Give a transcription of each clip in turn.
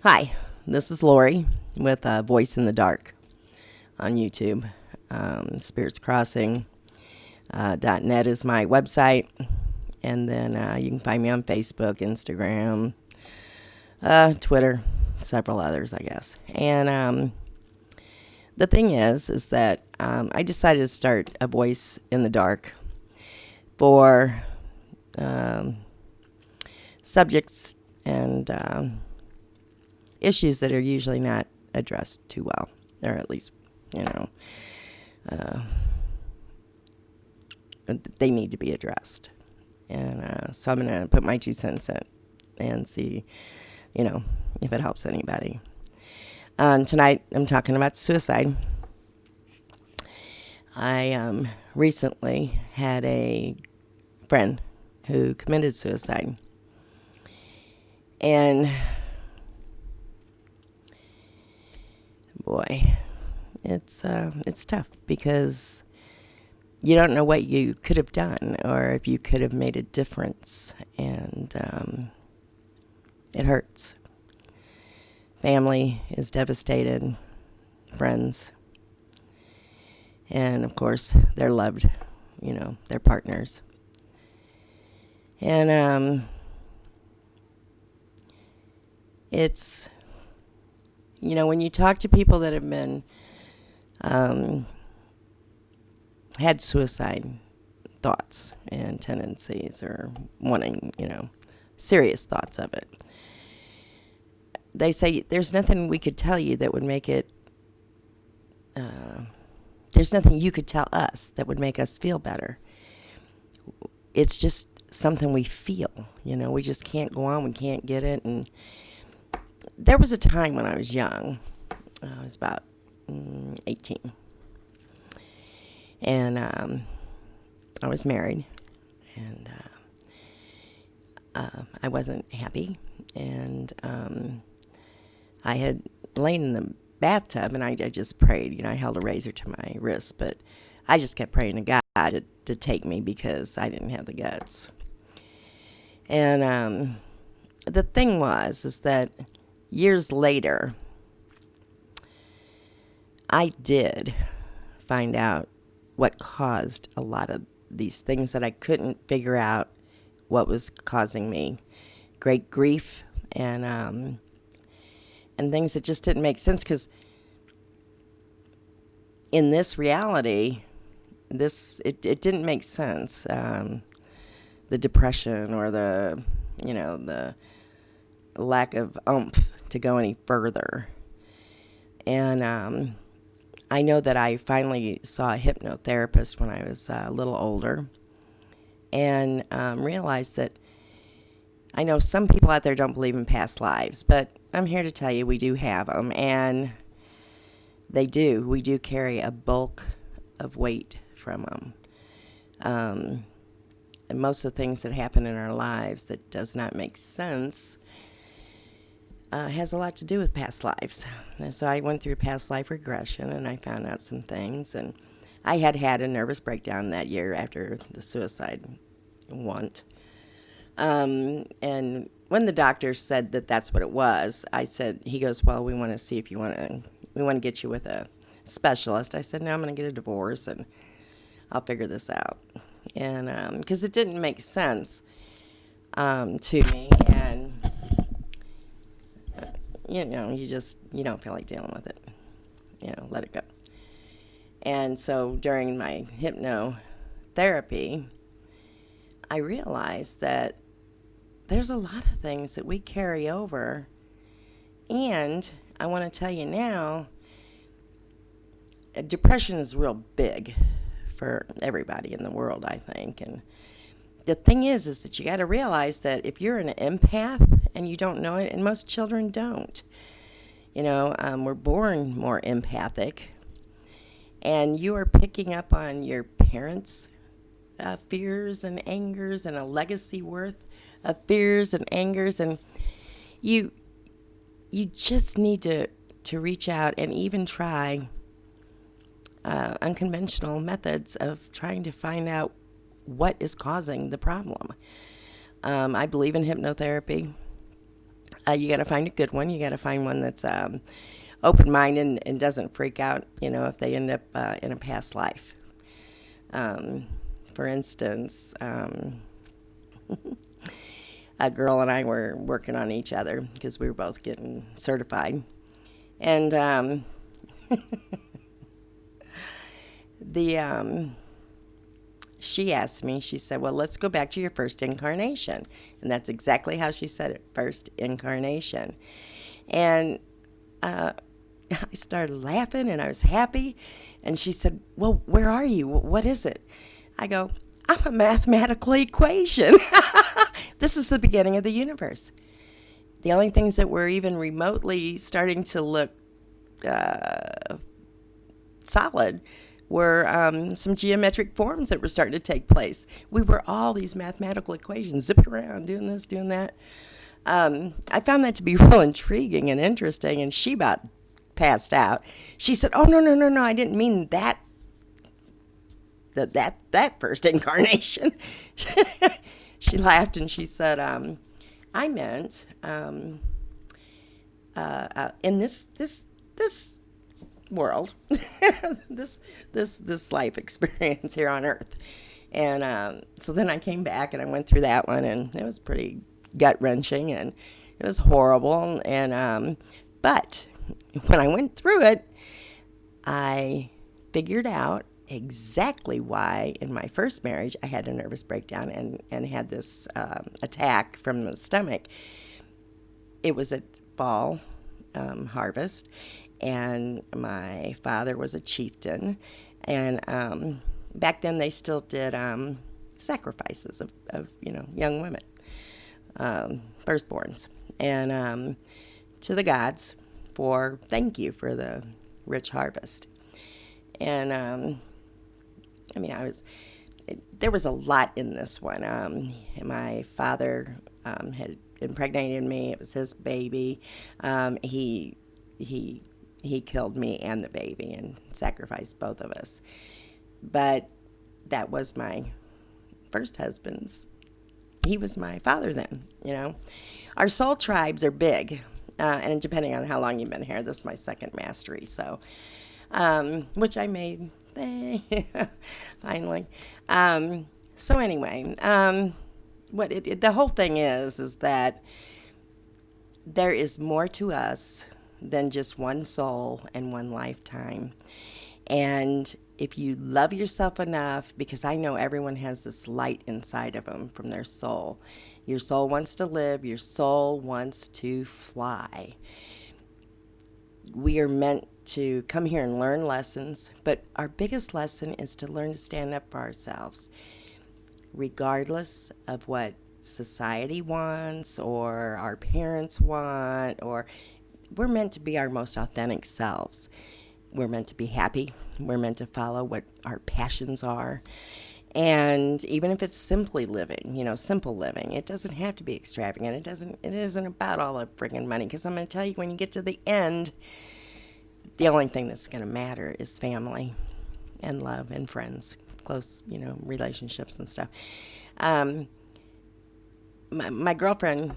Hi, this is Lori with Voice in the Dark on YouTube. Spirits Crossing .net is my website, and then you can find me on Facebook, Instagram, Twitter, several others, I guess. And the thing is that I decided to start a Voice in the Dark for subjects and issues that are usually not addressed too well, or at least, you know, uh, they need to be addressed. And so I'm going to put my 2 cents in and see, if it helps anybody. Tonight I'm talking about suicide. I recently had a friend who committed suicide. And boy, it's tough because you don't know what you could have done or if you could have made a difference, and it hurts. Family is devastated, friends, and of course they're loved, their partners. And it's, when you talk to people that have been had suicide thoughts and tendencies, or wanting, serious thoughts of it, they say there's nothing we could tell you that would make it, there's nothing you could tell us that would make us feel better. It's just something we feel, we just can't go on, we can't get it. And there was a time when I was young, I was about 18, and I was married, and I wasn't happy, and I had lain in the bathtub, and I just prayed. I held a razor to my wrist, but I just kept praying to God to take me because I didn't have the guts. And the thing is that years later, I did find out what caused a lot of these things that I couldn't figure out what was causing me great grief, and things that just didn't make sense, because in this reality, it didn't make sense. The depression, or the lack of oomph to go any further. And I know that I finally saw a hypnotherapist when I was a little older, and realized that I know some people out there don't believe in past lives, but I'm here to tell you we do have them, and we do carry a bulk of weight from them. And most of the things that happen in our lives that does not make sense has a lot to do with past lives. And so I went through past life regression, and I found out some things. And I had a nervous breakdown that year after the suicide want. And when the doctor said that that's what it was, he goes, well, we want to see if we want to get you with a specialist. I said, no, I'm going to get a divorce, and I'll figure this out. And because it didn't make sense to me, and you don't feel like dealing with it. Let it go. And so during my hypnotherapy, I realized that there's a lot of things that we carry over. And I want to tell you now, depression is real big for everybody in the world, I think. And the thing is that you got to realize that if you're an empath and you don't know it, and most children don't, we're born more empathic, and you are picking up on your parents' fears and angers, and a legacy worth of fears and angers, and you just need to reach out and even try unconventional methods of trying to find out what is causing the problem. I believe in hypnotherapy. You got to find a good one. You got to find one that's open-minded and doesn't freak out, if they end up in a past life. For instance, a girl and I were working on each other because we were both getting certified. And she asked me, she said, well, let's go back to your first incarnation. And that's exactly how she said it, first incarnation. And I started laughing and I was happy. And she said, well, where are you? What is it? I go, I'm a mathematical equation. This is the beginning of the universe. The only things that were even remotely starting to look solid were some geometric forms that were starting to take place. We were all these mathematical equations, zipping around, doing this, doing that. I found that to be real intriguing and interesting, and she about passed out. She said, oh, no, I didn't mean that first incarnation. She laughed and she said, I meant in this world, this life experience here on Earth. And so then I came back and I went through that one, and it was pretty gut-wrenching and it was horrible. And but when I went through it, I figured out exactly why in my first marriage I had a nervous breakdown and had this attack from the stomach. It was at fall harvest, and my father was a chieftain, and back then they still did sacrifices of young women, firstborns, and to the gods for thank you for the rich harvest. And there was a lot in this one. My father had impregnated me. It was his baby. He killed me and the baby and sacrificed both of us. But that was my first husband's. He was my father then, Our soul tribes are big, and depending on how long you've been here, this is my second mastery, so, which I made finally. So anyway, the whole thing is that there is more to us than just one soul and one lifetime. And if you love yourself enough, because I know everyone has this light inside of them from their soul. Your soul wants to live. Your soul wants to fly. We are meant to come here and learn lessons, but our biggest lesson is to learn to stand up for ourselves, regardless of what society wants or our parents want, or we're meant to be our most authentic selves. We're meant to be happy. We're meant to follow what our passions are. And even if it's simply living, simple living, it doesn't have to be extravagant. It isn't about all the friggin' money, because I'm going to tell you, when you get to the end, the only thing that's going to matter is family and love and friends, close, relationships and stuff. My girlfriend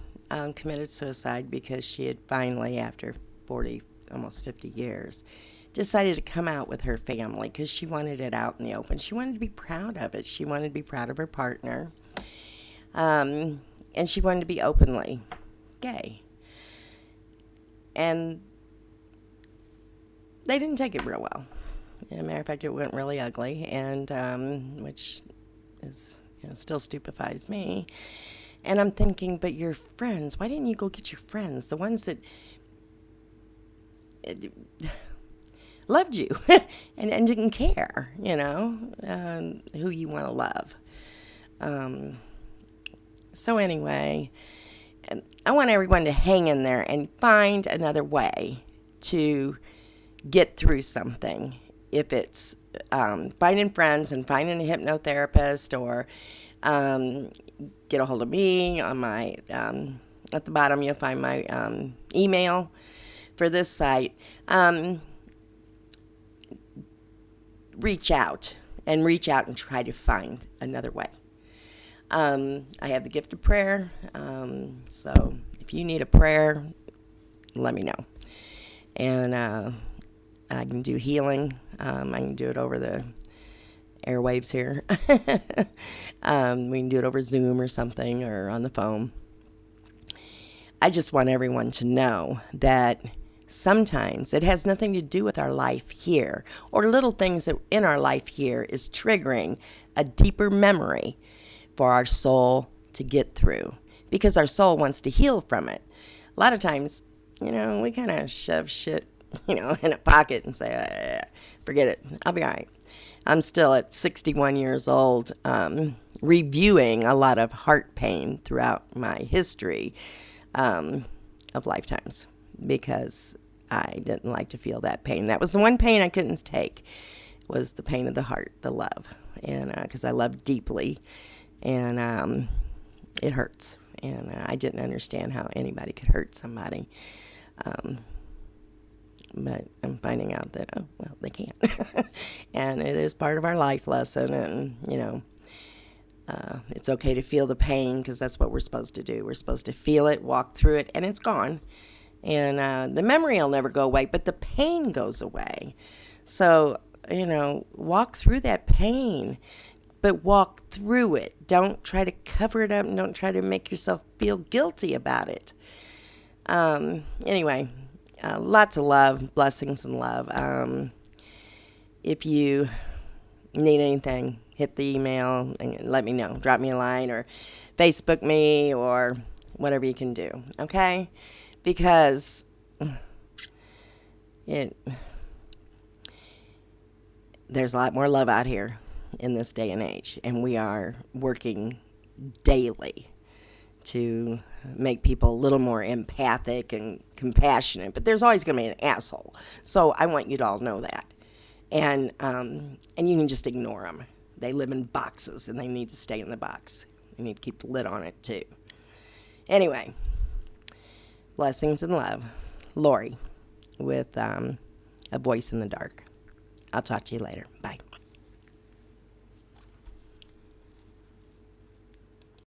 committed suicide because she had finally, after 40, almost 50 years, decided to come out with her family because she wanted it out in the open. She wanted to be proud of it. She wanted to be proud of her partner. And she wanted to be openly gay. And they didn't take it real well. As a matter of fact, it went really ugly, and which is still stupefies me. And I'm thinking, but your friends, why didn't you go get your friends, the ones that loved you and didn't care, who you want to love. So anyway, I want everyone to hang in there and find another way to get through something. If it's finding friends and finding a hypnotherapist, or get a hold of me on my, at the bottom you'll find my email for this site. Reach out and try to find another way. I have the gift of prayer, so if if you need a prayer, let me know. And I can do healing. I can do it over the airwaves here. We can do it over Zoom or something, or on the phone. I just want everyone to know that sometimes it has nothing to do with our life here, or little things that in our life here is triggering a deeper memory for our soul to get through, because our soul wants to heal from it. A lot of times, we kind of shove shit, in a pocket and say, forget it, I'll be all right. I'm still at 61 years old, reviewing a lot of heart pain throughout my history of lifetimes, because I didn't like to feel that pain. That was the one pain I couldn't take, was the pain of the heart, the love, and because I love deeply, and it hurts, and I didn't understand how anybody could hurt somebody, but I'm finding out that, they can't, and it is part of our life lesson, and, it's okay to feel the pain, because that's what we're supposed to do. We're supposed to feel it, walk through it, and it's gone. And the memory will never go away, but the pain goes away. So, walk through that pain, but walk through it. Don't try to cover it up, and don't try to make yourself feel guilty about it. Anyway, lots of love, blessings and love. If you need anything, hit the email and let me know. Drop me a line, or Facebook me, or whatever you can do, okay? Because there's a lot more love out here in this day and age, and we are working daily to make people a little more empathic and compassionate, but there's always going to be an asshole. So I want you to all know that. And you can just ignore them. They live in boxes, and they need to stay in the box. You need to keep the lid on it, too. Anyway, blessings and love. Lori with A Voice in the Dark. I'll talk to you later. Bye.